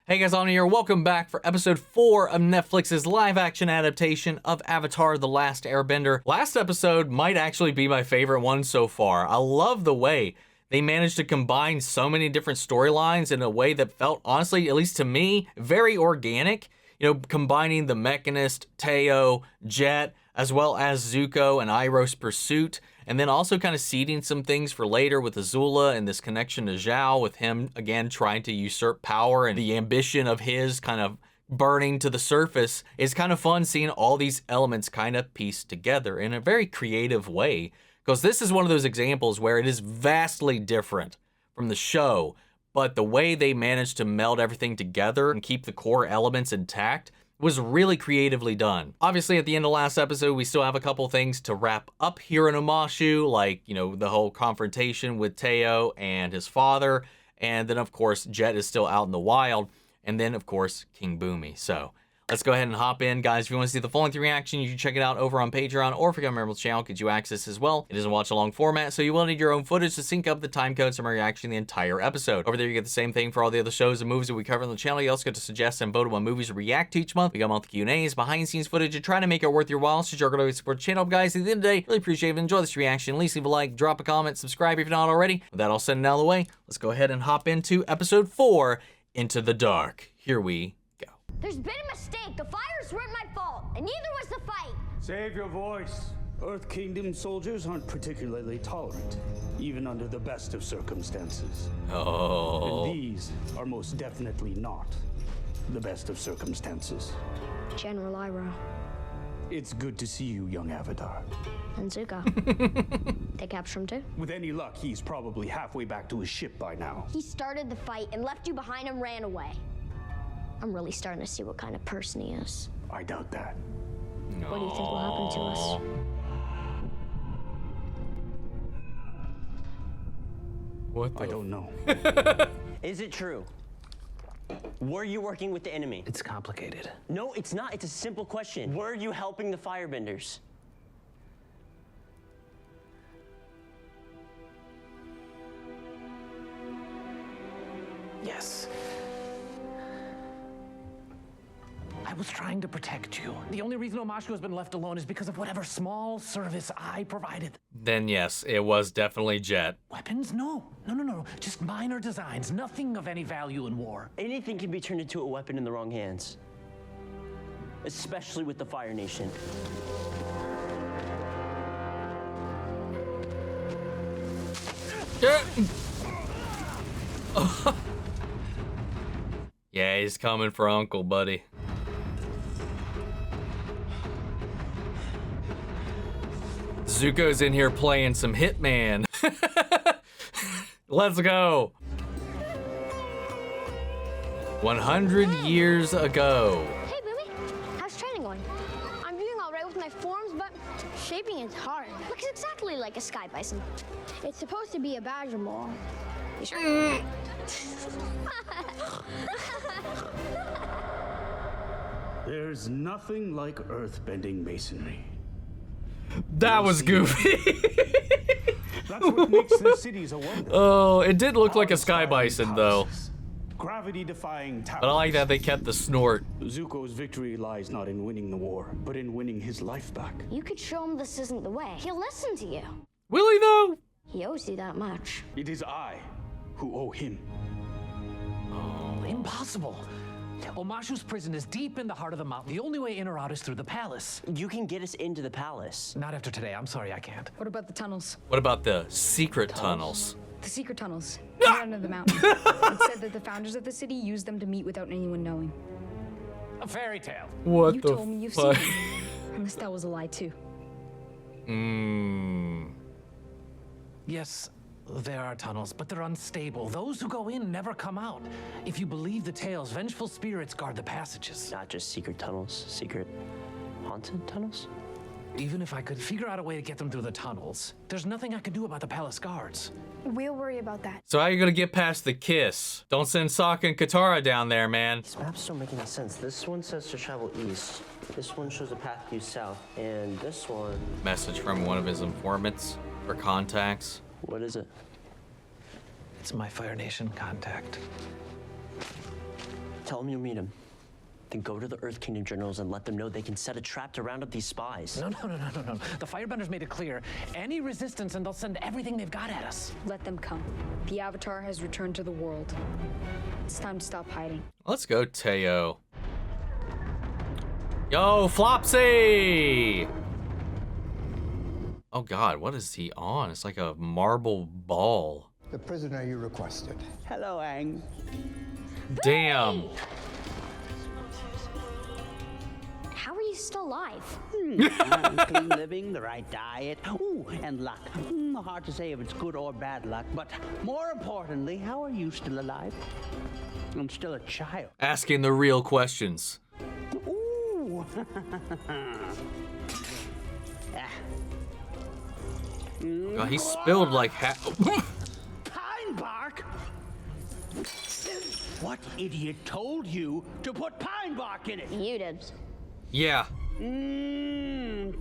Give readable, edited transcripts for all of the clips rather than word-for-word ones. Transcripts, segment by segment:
Hey guys, on here, welcome back for episode 4 of Netflix's live-action adaptation of Avatar: The Last Airbender. Last episode might actually be my favorite one so far. I love the way they managed to combine so many different storylines in a way that felt, honestly, at least to me, very organic. You know, combining the Mechanist, Teo, Jet, as well as Zuko and Iroh's pursuit, and then also kind of seeding some things for later with Azula and this connection to Zhao, with him again trying to usurp power and the ambition of his kind of burning to the surface. It's kind of fun seeing all these elements kind of pieced together in a very creative way, because this is one of those examples where it is vastly different from the show, but the way they managed to meld everything together and keep the core elements intact was really creatively done. Obviously, at the end of last episode, we still have a couple things to wrap up here in Omashu, like, you know, the whole confrontation with Teo and his father, and then, of course, Jet is still out in the wild, and then, of course, King Boomy. So let's go ahead and hop in, guys. If you want to see the full-length reaction, you can check it out over on Patreon, or if you're a member of the channel, get you access as well. It isn't watch-along format, so you will need your own footage to sync up the time codes from our reaction the entire episode. Over there, you get the same thing for all the other shows and movies that we cover on the channel. You also get to suggest and vote on what movies to react to each month. We got monthly Q&As, behind-the-scenes footage, and try to make it worth your while, so you're going to support the channel, guys. At the end of the day, really appreciate it. Enjoy this reaction. At least leave a like, drop a comment, subscribe if you're not already. With that all said and out of the way, let's go ahead and hop into episode 4, Into the Dark. Here we go. There's been a mistake. The fires weren't my fault, and neither was the fight. Save your voice. Earth Kingdom soldiers aren't particularly tolerant, even under the best of circumstances. Oh. And these are most definitely not the best of circumstances. General Iroh. It's good to see you, young Avatar. And Zuko. They captured him too? With any luck, he's probably halfway back to his ship by now. He started the fight and left you behind and ran away. I'm really starting to see what kind of person he is. I doubt that. What do you think will happen to us? What the? I don't know. Is it true? Were you working with the enemy? It's complicated. No, it's not. It's a simple question. Were you helping the firebenders? Yes. I was trying to protect you. The only reason Omashu has been left alone is because of whatever small service I provided. Then yes, it was definitely Jet. Weapons? No. No. Just minor designs. Nothing of any value in war. Anything can be turned into a weapon in the wrong hands. Especially with the Fire Nation. Yeah, he's coming for Uncle, buddy. Zuko's in here playing some Hitman. Let's go. 100 years ago. Hey, Boomy. How's training going? I'm doing all right with my forms, but shaping is hard. Looks exactly like a sky bison. It's supposed to be a badger mole. You sure? There's nothing like earth-bending masonry. That was goofy. That's what makes the cities a wonder. Oh, it did look like a sky bison, though. Gravity-defying towers. But I like that they kept the snort. Zuko's victory lies not in winning the war, but in winning his life back. You could show him this isn't the way. He'll listen to you. Will he, though? He owes you that much. It is I who owe him. Impossible. Omashu's prison is deep in the heart of the mountain. The only way in or out is through the palace. You can get us into the palace. Not after today. I'm sorry, I can't. What about the tunnels? What about the secret tunnels? The secret tunnels. Right under the mountain. It said that the founders of the city used them to meet without anyone knowing. A fairy tale. What You the told me you've fuck? seen them. Unless that was a lie too. Yes, there are tunnels, but they're unstable. Those who go in never come out. If you believe the tales, vengeful spirits guard the passages. Not just secret tunnels, secret haunted tunnels? Even if I could figure out a way to get them through the tunnels, there's nothing I can do about the palace guards. We'll worry about that. So how are you gonna get past the kiss? Don't send Sokka and Katara down there, man. These maps don't make any sense. This one says to travel east. This one shows a path due south. And this one... Message from one of his informants or contacts. What is it? It's my Fire Nation contact. Tell him you'll meet him. Then go to the Earth Kingdom generals and let them know they can set a trap to round up these spies. No. The Firebenders made it clear. Any resistance and they'll send everything they've got at us. Let them come. The Avatar has returned to the world. It's time to stop hiding. Let's go, Teo. Yo, Flopsy! Oh God, what is he on? It's like a marble ball. The prisoner you requested. Hello, Aang. Damn. How are you still alive? Clean living, the right diet, ooh, and luck. Hard to say if it's good or bad luck, but more importantly, how are you still alive? I'm still a child. Asking the real questions. Ooh. God, he spilled like Pine bark? What idiot told you to put pine bark in it? You did. Yeah.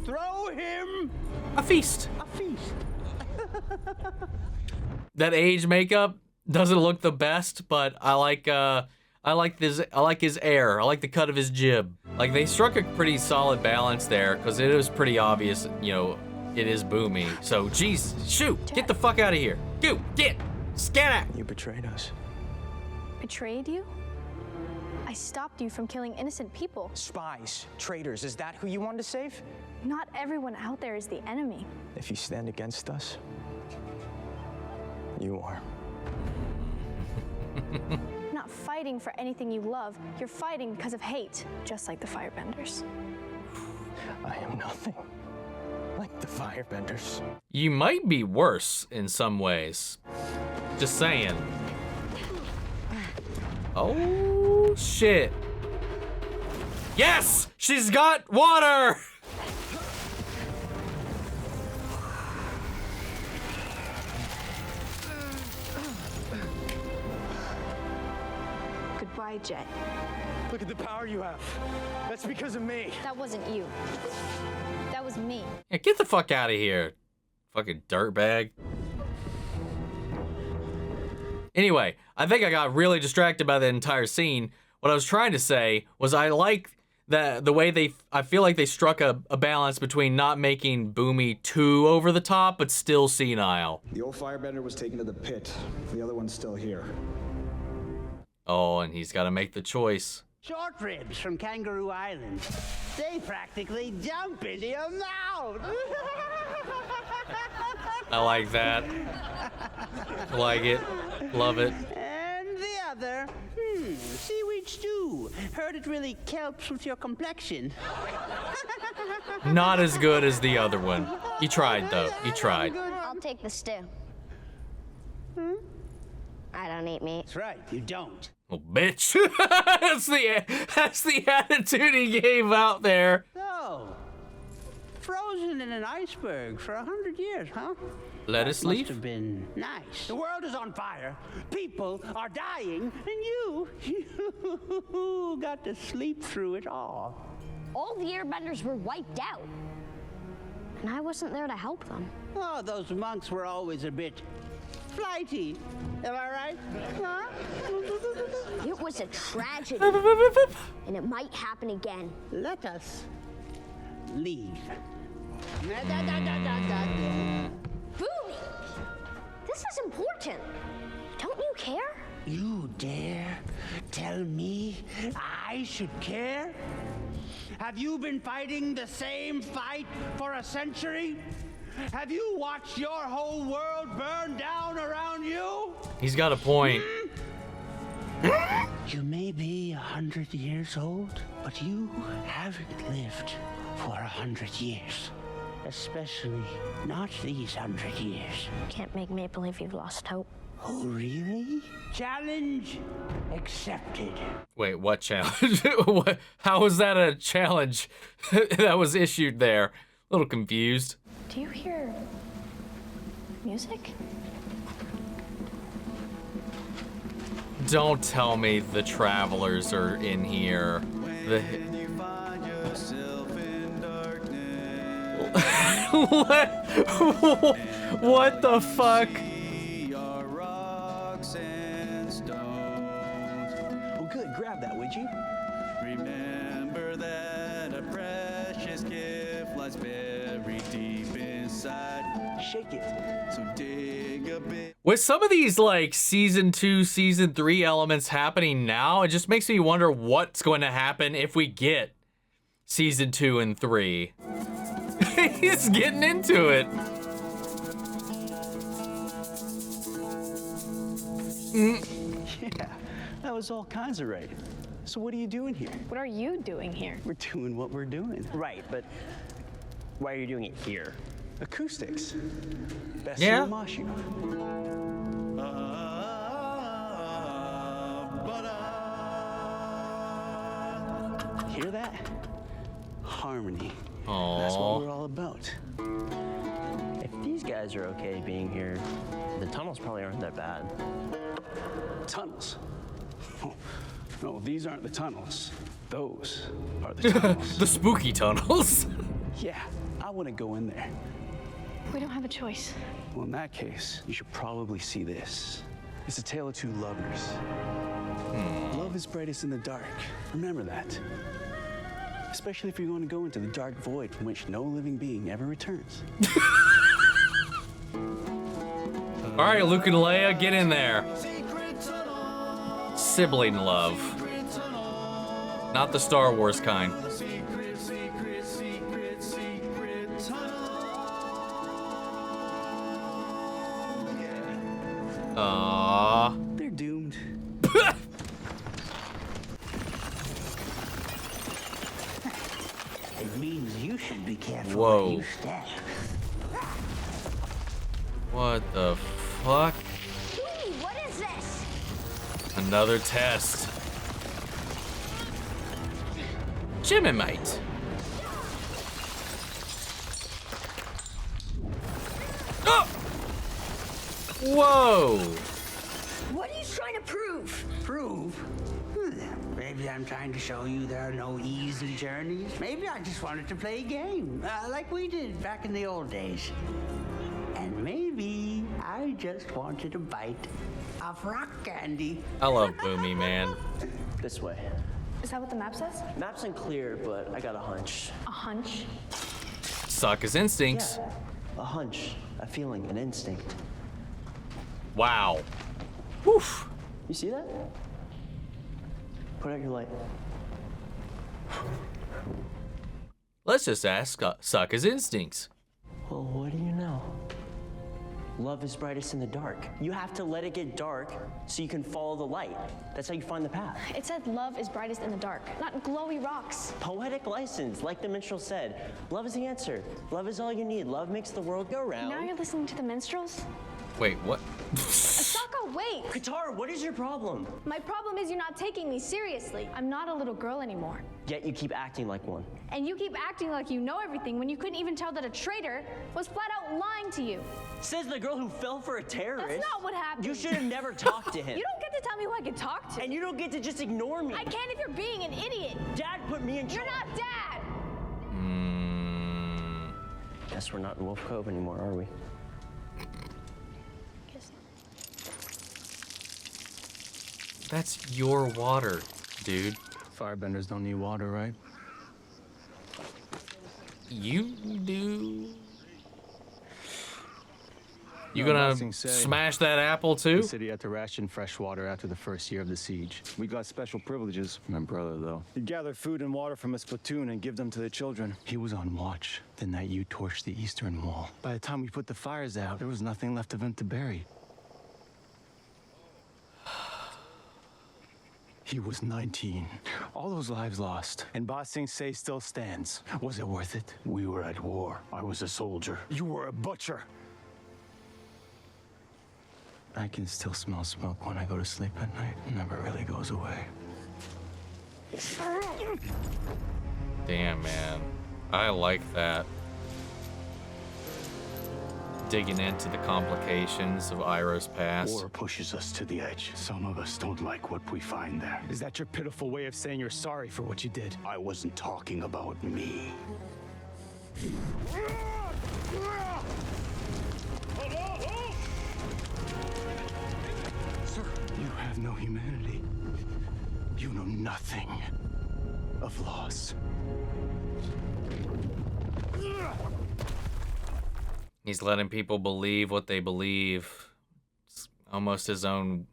Throw him A feast. a feast. That age makeup doesn't look the best, but I like his air. I like the cut of his jib. Like, they struck a pretty solid balance there, because it was pretty obvious, you know, it is Boomy. So, jeez, shoot, get the fuck out of here. Go, get, scat out. You betrayed us. Betrayed you? I stopped you from killing innocent people. Spies, traitors, is that who you want to save? Not everyone out there is the enemy. If you stand against us, you are. You're not fighting for anything you love. You're fighting because of hate, just like the Firebenders. I am nothing like the Firebenders. You might be worse in some ways. Just saying. Oh, shit. Yes! She's got water! Goodbye, Jet. Look at the power you have. That's because of me. That wasn't you. That was me. Yeah, get the fuck out of here. Fucking dirtbag. Anyway, I think I got really distracted by the entire scene. What I was trying to say was I like the way I feel like they struck a balance between not making Boomy too over the top, but still senile. The old Firebender was taken to the pit. The other one's still here. Oh, and he's got to make the choice. Short ribs from Kangaroo Island. They practically jump into your mouth. I like that. Like it. Love it. And the other, seaweed stew. Heard it really helps with your complexion. Not as good as the other one. You tried, though. You tried. I'll take the stew. I don't eat meat. That's right, you don't. Oh, bitch. that's the attitude he gave out there. So, frozen in an iceberg for 100 years, huh? Let us leave. Must have been nice. The world is on fire. People are dying, and you got to sleep through it all. All the airbenders were wiped out. And I wasn't there to help them. Oh, those monks were always a bit flighty. Am I right? Huh? It was a tragedy. And it might happen again. Let us leave. Boomy! This is important. Don't you care? You dare tell me I should care? Have you been fighting the same fight for a century? Have you watched your whole world burn down around you? He's got a point. You may be 100 years old, but you haven't lived for 100 years. Especially not these 100 years. Can't make me believe you've lost hope. Oh, really? Challenge accepted. Wait, what challenge? How was that a challenge that was issued there? A little confused. Do you hear music? Don't tell me the travelers are in here. What the fuck? Oh, good. Grab that, will would you? Remember that a precious gift lies buried deep inside. Shake it. So dig a bit. With some of these like season 2, season 3 elements happening now, it just makes me wonder what's going to happen if we get season 2 and 3. He's getting into it. Yeah, that was all kinds of right. So what are you doing here? What are you doing here? We're doing what we're doing. Right, but why are you doing it here? Acoustics. Best Yeah. in the mosh, you know. Hear that? Harmony. That's what we're all about. If these guys are okay being here, the tunnels probably aren't that bad. Tunnels? Oh, no, these aren't the tunnels. Those are the tunnels. The spooky tunnels. Yeah, I want to go in there. We don't have a choice. Well, in that case, you should probably see this. It's a tale of two lovers. Love is brightest in the dark. Remember that. Especially if you're going to go into the dark void from which no living being ever returns. All right, Luke and Leia, get in there. Sibling love. Not the Star Wars kind. Aww. They're doomed. It means you should be careful Whoa. where you step. What the fuck? Hey, what is this? Another test. Jimmy, mate. Oh! Whoa! What are you trying to prove? Prove? Maybe I'm trying to show you there are no easy journeys. Maybe I just wanted to play a game, like we did back in the old days. And maybe I just wanted a bite of rock candy. I love Boomy, man. This way. Is that what the map says? Map's unclear, but I got a hunch. A hunch? Suck his instincts. Yeah, a hunch, a feeling, an instinct. Wow. Woof. You see that? Put out your light. Let's just ask Suck his instincts. Well, what do you know? Love is brightest in the dark. You have to let it get dark so you can follow the light. That's how you find the path. It said love is brightest in the dark, not glowy rocks. Poetic license, like the minstrel said. Love is the answer. Love is all you need. Love makes the world go round. Now you're listening to the minstrels? Wait, what? Sokka, wait! Katara, what is your problem? My problem is you're not taking me seriously. I'm not a little girl anymore. Yet you keep acting like one. And you keep acting like you know everything when you couldn't even tell that a traitor was flat out lying to you. Says the girl who fell for a terrorist. That's not what happened. You should have never talked to him. You don't get to tell me who I can talk to. And you don't get to just ignore me. I can if you're being an idiot. Dad put me in charge. You're not Dad. Guess we're not in Wolf Cove anymore, are we? That's your water, dude. Firebenders don't need water, right? You do. You gonna smash that apple too? The city had to ration fresh water after the first year of the siege. We got special privileges. My brother, though. He'd gather food and water from his platoon and give them to the children. He was on watch the night you torched the eastern wall. By the time we put the fires out, there was nothing left of him to bury. He was 19. All those lives lost. And Ba Sing Se still stands. Was it worth it? We were at war. I was a soldier. You were a butcher. I can still smell smoke when I go to sleep at night. It never really goes away. Damn, man. I like that. Digging into the complications of Iroh's past. War pushes us to the edge. Some of us don't like what we find there. Is that your pitiful way of saying you're sorry for what you did? I wasn't talking about me. Sir, you have no humanity. You know nothing of loss. He's letting people believe what they believe. It's almost his own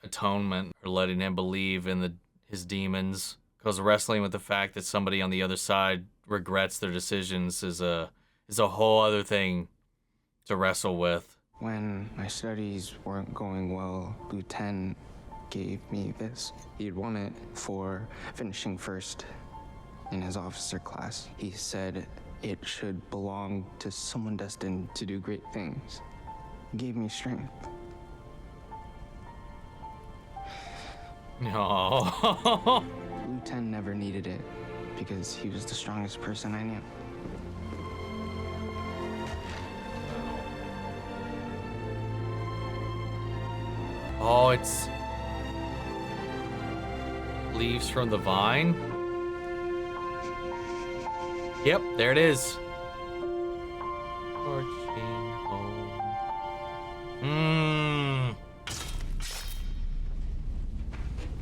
atonement, or letting him believe in his demons. Because wrestling with the fact that somebody on the other side regrets their decisions is a whole other thing to wrestle with. When my studies weren't going well, Lieutenant gave me this. He'd won it for finishing first in his officer class. He said it should belong to someone destined to do great things. He gave me strength. No. Lieutenant never needed it because he was the strongest person I knew. Oh, it's leaves from the vine. Yep, there it is. Marching home.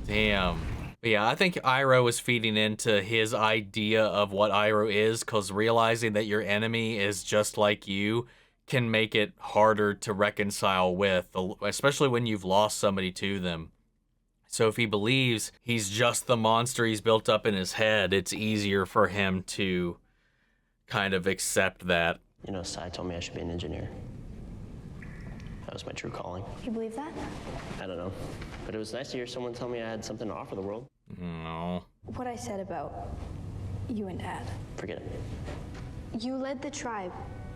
Damn. But yeah, I think Iroh was feeding into his idea of what Iroh is, because realizing that your enemy is just like you can make it harder to reconcile with, especially when you've lost somebody to them. So if he believes he's just the monster he's built up in his head, it's easier for him to kind of accept that. You know, Sai told me I should be an engineer. That was my true calling. You believe that? I don't know. But it was nice to hear someone tell me I had something to offer the world. No. What I said about you and Dad. Forget it. You led the tribe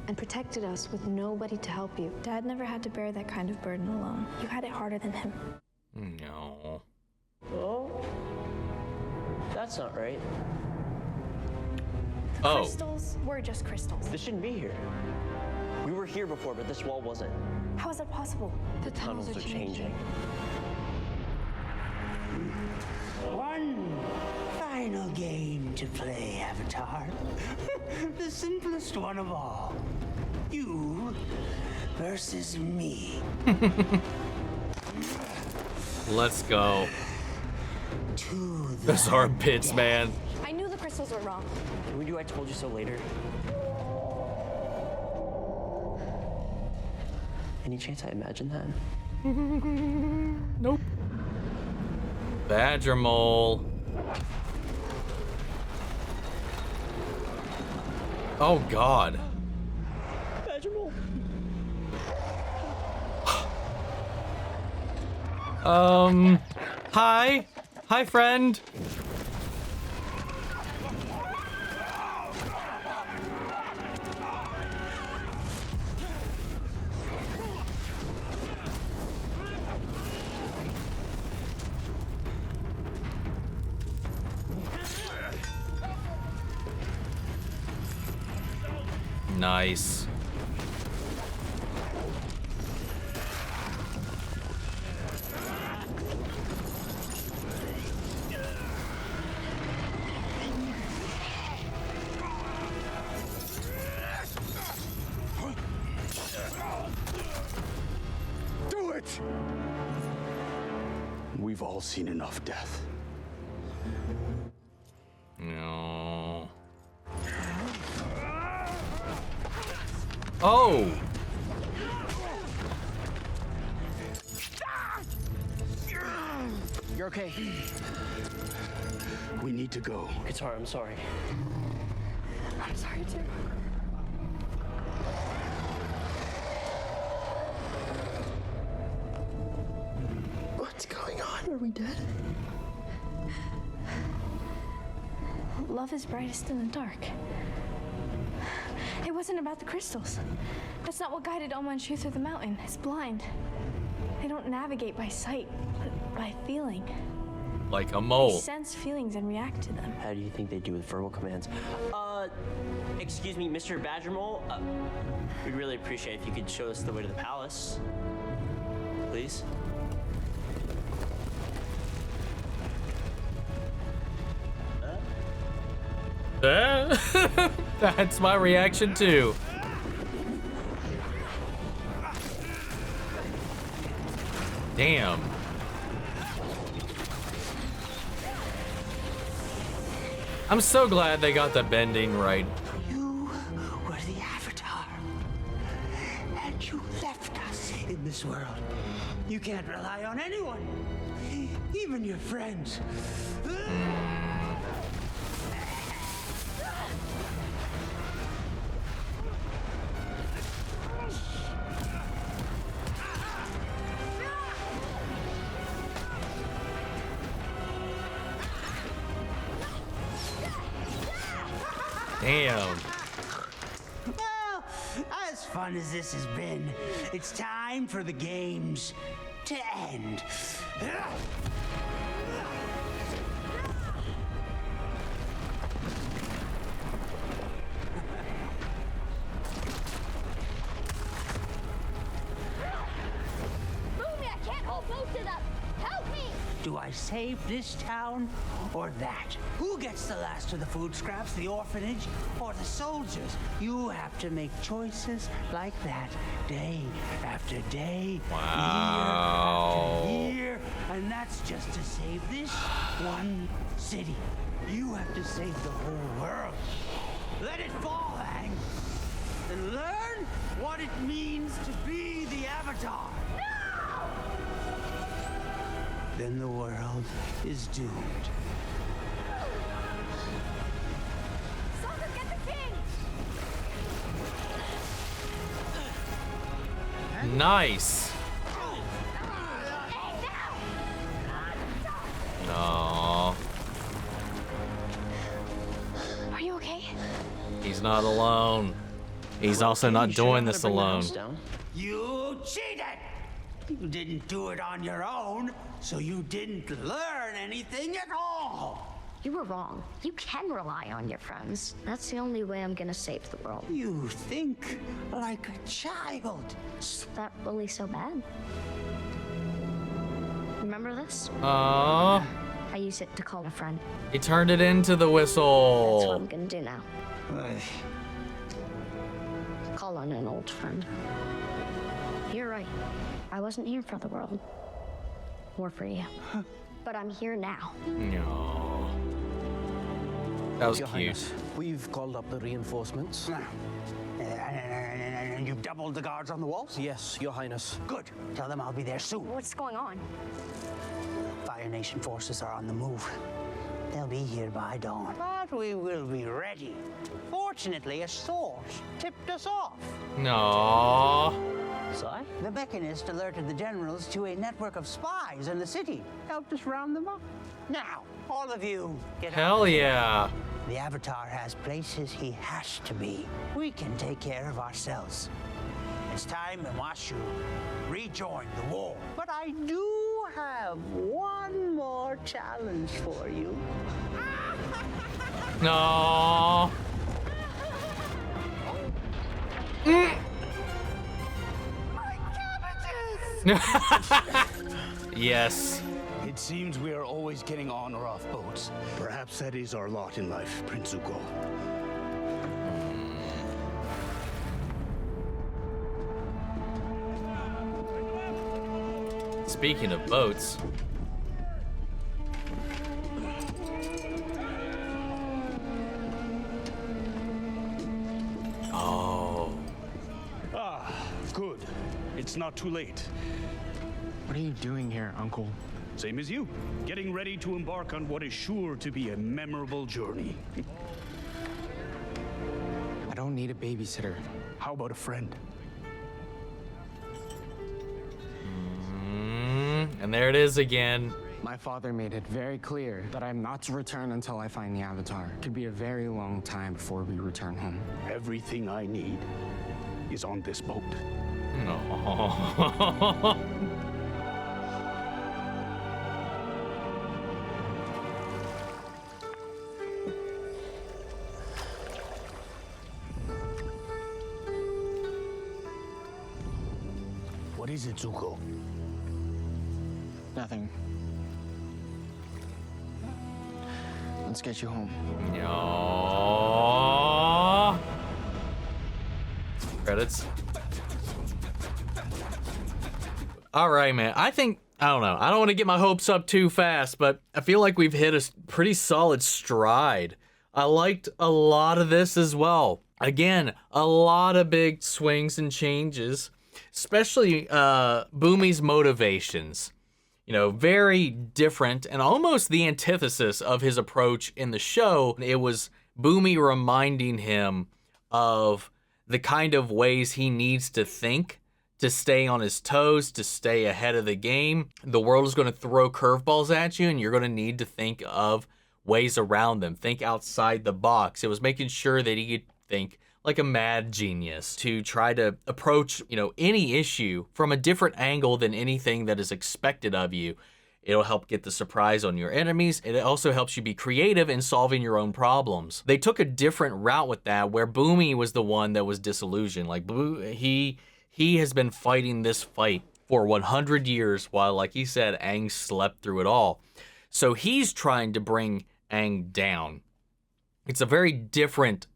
and protected us with nobody to help you. Dad never had to bear that kind of burden alone. You had it harder than him. No. Oh, that's not right. Oh. Crystals were just crystals. This shouldn't be here. We were here before, but this wall wasn't. How is that possible? The tunnels are changing. One final game to play, Avatar. The simplest one of all. You versus me. Let's go. Those armpits, man. I knew the crystals were wrong. Can we do I told you so later? Any chance I imagined that? Nope. Badger mole. Oh God. Badger mole. Hi. Hi, friend. Nice. Do it! We've all seen enough death. No. Oh. You're okay. We need to go. Katara, I'm sorry. I'm sorry too. What's going on? Are we dead? Love is brightest in the dark. It wasn't about the crystals. That's not what guided Oma and Shu through the mountain. It's blind. They don't navigate by sight, but by feeling. Like a They mole. sense feelings and react to them. How do you think they do with verbal commands? Excuse me, Mr. Badger Mole. We'd really appreciate if you could show us the way to the palace. Please? That's my reaction too. I'm so glad they got the bending right. You were the Avatar, and you left us in this world. You can't rely on anyone, even your friends. Damn. Well, as fun as this has been, it's time for the games to end. Move me! I can't hold both of them! Help me! Do I save this town or that? Who gets the last of the food scraps, the orphanage or the soldiers? You have to make choices like that day after day, year after year, and that's just to save this one city. You have to save the whole world. Let it fall, Aang, and learn what it means to be the Avatar. Then the world is doomed. Sokka, get the king! Nice. No. Are you okay? He's not alone. He's also not doing this alone. You cheated! You didn't do it on your own, so you didn't learn anything at all. You were wrong. You can rely on your friends. That's the only way I'm gonna save the world. You think like a child. Is that really so bad? Remember this? Aww. I use it to call a friend. He turned it into the That's what whistle. I'm gonna do now. Call on an old friend. You're right. I wasn't here for the world. Or for you. But I'm here now. No. That was Your cute. Highness, we've called up the reinforcements. And you've doubled the guards on the walls? Yes, Your Highness. Good. Tell them I'll be there soon. What's going on? Fire Nation forces are on the move. They'll be here by dawn. But we will be ready. Fortunately, a source tipped us off. No. Ozai? The Mechanist alerted the generals to a network of spies in the city. Helped us round them up. Now, all of you, get Hell out. yeah. The Avatar has places he has to be. We can take care of ourselves. It's time Imashu rejoined the war. But I do have one more challenge for you. No. Yes. It seems we are always getting on or off boats. Perhaps that is our lot in life, Prince Zuko. Speaking of boats. Oh. Ah, good. It's not too late. What are you doing here, Uncle? Same as you. Getting ready to embark on what is sure to be a memorable journey. I don't need a babysitter. How about a friend? And there it is again. My father made it very clear that I'm not to return until I find the Avatar. It could be a very long time before we return home. Everything I need is on this boat. No. What is it, Zuko? Nothing. Let's get you home. No. Credits. All right, man. I don't know. I don't want to get my hopes up too fast, but I feel like we've hit a pretty solid stride I liked a lot of this as well. Again, a lot of big swings and changes, especially Bumi's motivations. You know, very different and almost the antithesis of his approach in the show. It was Bumi reminding him of the kind of ways he needs to think to stay on his toes, to stay ahead of the game. The world is going to throw curveballs at you, and you're going to need to think of ways around them. Think outside the box. It was making sure that he could think like a mad genius to try to approach, you know, any issue from a different angle than anything that is expected of you. It'll help get the surprise on your enemies. It also helps you be creative in solving your own problems. They took a different route with that, where Bumi was the one that was disillusioned. Like, he has been fighting this fight for 100 years while, like he said, Aang slept through it all. So he's trying to bring Aang down. It's a very different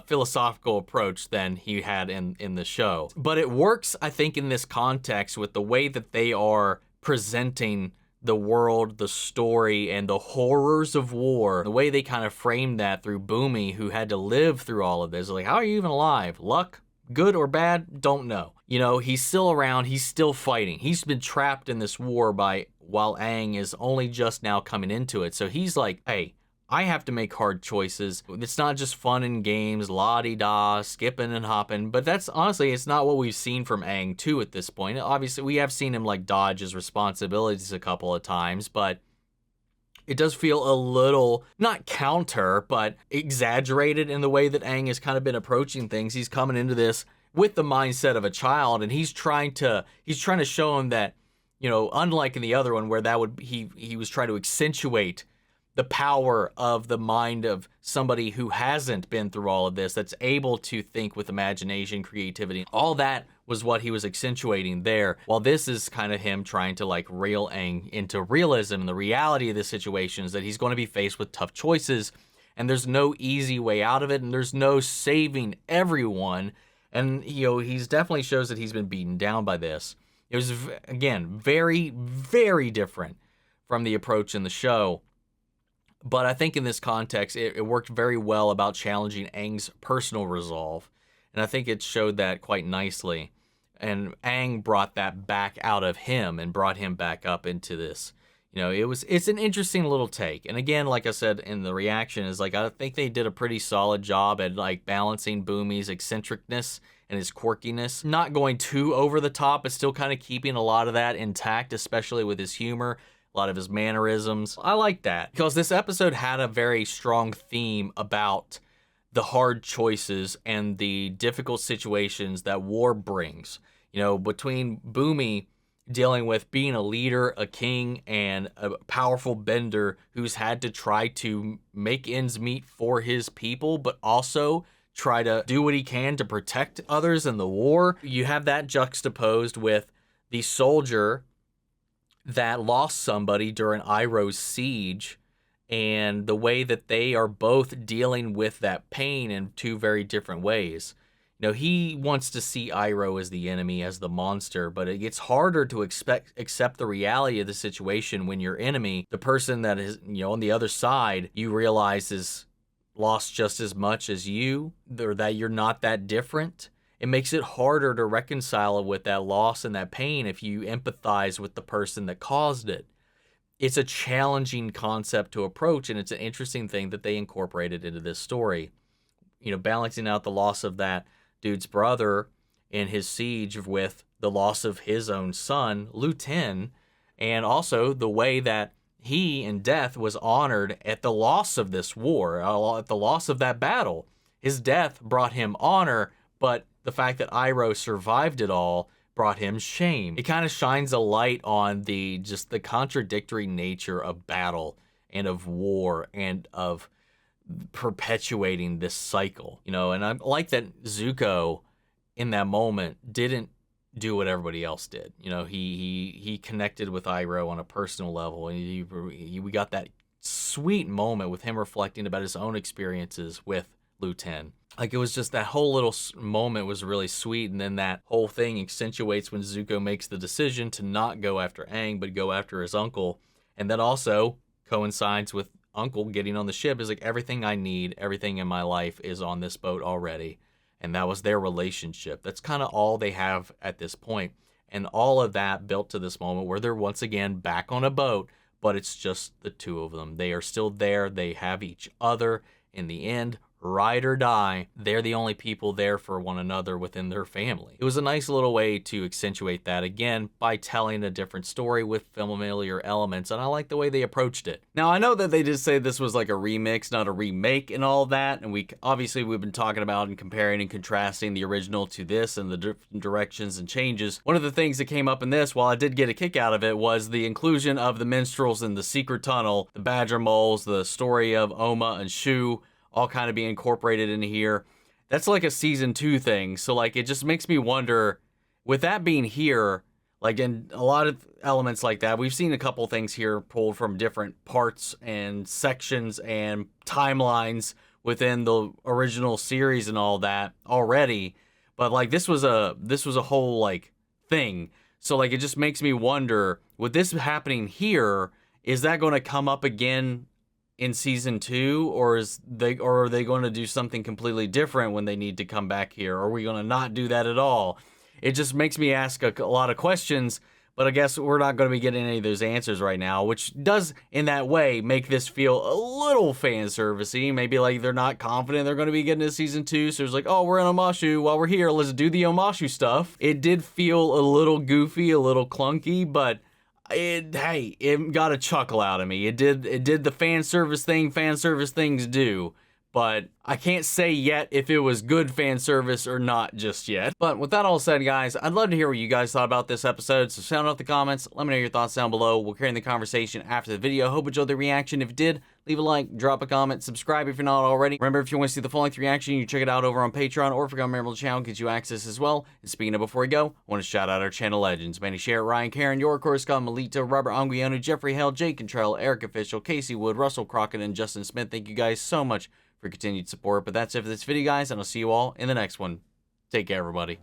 philosophical approach than he had in the show. But it works, I think, in this context with the way that they are presenting the world, the story, and the horrors of war. The way they kind of framed that through Bumi, who had to live through all of this. Like, how are you even alive? Luck? Good or bad? Don't know. You know, he's still around. He's still fighting. He's been trapped in this war while Aang is only just now coming into it. So he's like, hey, I have to make hard choices. It's not just fun and games, la-di-da, skipping and hopping. But that's honestly, it's not what we've seen from Aang too at this point. Obviously, we have seen him like dodge his responsibilities a couple of times, but it does feel a little, not counter, but exaggerated in the way that Aang has kind of been approaching things. He's coming into this with the mindset of a child, and he's trying to show him that, you know, unlike in the other one where he was trying to accentuate the power of the mind of somebody who hasn't been through all of this, that's able to think with imagination, creativity. All that was what he was accentuating there. While this is kind of him trying to like reel Aang into realism and the reality of the situation is that he's going to be faced with tough choices, and there's no easy way out of it, and there's no saving everyone. And, you know, he's definitely shows that he's been beaten down by this. It was, again, very, very different from the approach in the show. But I think in this context, it worked very well about challenging Aang's personal resolve. And I think it showed that quite nicely. And Aang brought that back out of him and brought him back up into this. You know, it's an interesting little take. And again, like I said in the reaction, is like, I think they did a pretty solid job at like balancing Bumi's eccentricness and his quirkiness. Not going too over the top, but still kind of keeping a lot of that intact, especially with his humor. A lot of his mannerisms. I like that because this episode had a very strong theme about the hard choices and the difficult situations that war brings. You know, between Bumi dealing with being a leader, a king, and a powerful bender who's had to try to make ends meet for his people, but also try to do what he can to protect others in the war. You have that juxtaposed with the soldier that lost somebody during Iroh's siege, and the way that they are both dealing with that pain in two very different ways. You know, he wants to see Iroh as the enemy, as the monster, but it gets harder to accept the reality of the situation when your enemy, the person that is, you know, on the other side, you realize is lost just as much as you, or that you're not that different. It makes it harder to reconcile with that loss and that pain if you empathize with the person that caused it. It's a challenging concept to approach, and it's an interesting thing that they incorporated into this story. You know, balancing out the loss of that dude's brother in his siege with the loss of his own son, Lu Ten, and also the way that he in death was honored at the loss of this war, at the loss of that battle. His death brought him honor, but the fact that Iroh survived it all brought him shame. It kind of shines a light on the contradictory nature of battle and of war and of perpetuating this cycle. You know, and I like that Zuko in that moment didn't do what everybody else did. You know, he connected with Iroh on a personal level, and we got that sweet moment with him reflecting about his own experiences with Lu Ten. Like, it was just that whole little moment was really sweet, and then that whole thing accentuates when Zuko makes the decision to not go after Aang, but go after his uncle. And that also coincides with uncle getting on the ship is like, everything I need, everything in my life is on this boat already. And that was their relationship. That's kind of all they have at this point. And all of that built to this moment where they're once again back on a boat, but it's just the two of them. They are still there. They have each other. In the end, ride or die, they're the only people there for one another within their family. It was a nice little way to accentuate that again by telling a different story with familiar elements, and I like the way they approached it. Now, I know that they did say this was like a remix, not a remake and all that, and we've been talking about and comparing and contrasting the original to this and the different directions and changes. One of the things that came up in this, while I did get a kick out of it, was the inclusion of the minstrels in the secret tunnel, the badger moles, the story of Oma and Shu, all kind of being incorporated in here. That's like a season 2 thing. So like, it just makes me wonder, with that being here, like in a lot of elements like that, we've seen a couple things here pulled from different parts and sections and timelines within the original series and all that already. But like, this was a whole like thing. So like, it just makes me wonder, with this happening here, is that going to come up again in season 2, or are they going to do something completely different when they need to come back here? Or are we going to not do that at all? It just makes me ask a lot of questions, but I guess we're not going to be getting any of those answers right now, which does, in that way, make this feel a little fan servicey. Maybe like they're not confident they're going to be getting to season 2, so it's like, oh, we're in Omashu. While we're here, let's do the Omashu stuff. It did feel a little goofy, a little clunky, but it got a chuckle out of me. It did the fan service things do, but I can't say yet if it was good fan service or not just yet. But with that all said, guys, I'd love to hear what you guys thought about this episode, so sound off the comments, let me know your thoughts down below. We'll carry on the conversation after the video. Hope you enjoyed the reaction. If you did, leave a like, drop a comment, subscribe if you're not already. Remember, if you want to see the full-length reaction, you check it out over on Patreon, or if you're a member of the channel, gives you access as well. And speaking of before we go, I want to shout out our channel legends: Manny Sherritt, Ryan Karen, York, Scott, Melito, Robert Anguiano, Jeffrey Hale, Jake Contrell, Eric Official, Casey Wood, Russell Crockett, and Justin Smith. Thank you guys so much for continued support. But that's it for this video, guys, and I'll see you all in the next one. Take care, everybody.